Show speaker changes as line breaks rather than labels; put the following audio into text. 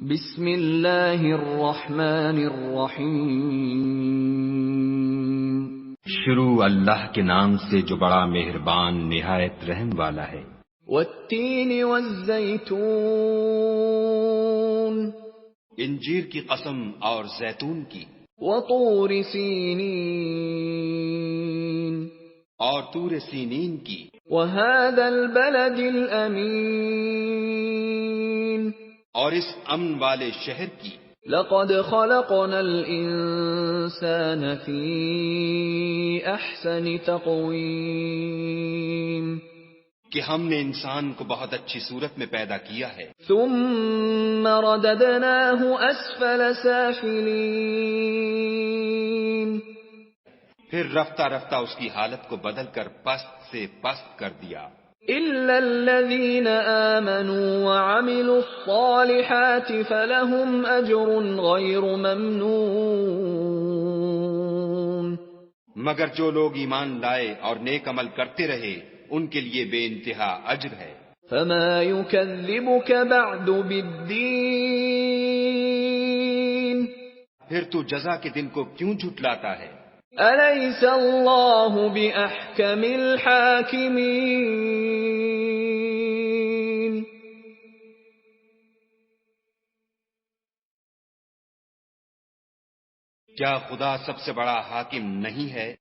بسم اللہ الرحمن الرحیم۔
شروع اللہ کے نام سے جو بڑا مہربان نہایت رحم والا ہے۔
والتین والزیتون،
انجیر کی قسم اور زیتون کی،
وطور سینین،
اور طور سینین کی،
وهذا البلد الامین،
اور اس امن والے شہر کی۔
لقد خلقنا الانسان فی احسن تقویم،
کہ ہم نے انسان کو بہت اچھی صورت میں پیدا کیا ہے،
ثم رددناه اسفل سافلین،
پھر رفتہ رفتہ اس کی حالت کو بدل کر پست سے پست کر دیا،
الا الذین آمنوا وعملوا الصالحات فلهم اجر غیر ممنون،
مگر جو لوگ ایمان لائے اور نیک عمل کرتے رہے ان کے لیے بے انتہا اجر ہے۔
فما يكذبك بعد بالدین،
پھر تو جزا کے دن کو کیوں جھٹلاتا ہے؟
الیس اللہ باحکم الحاکمین،
کیا خدا سب سے بڑا حاکم نہیں ہے؟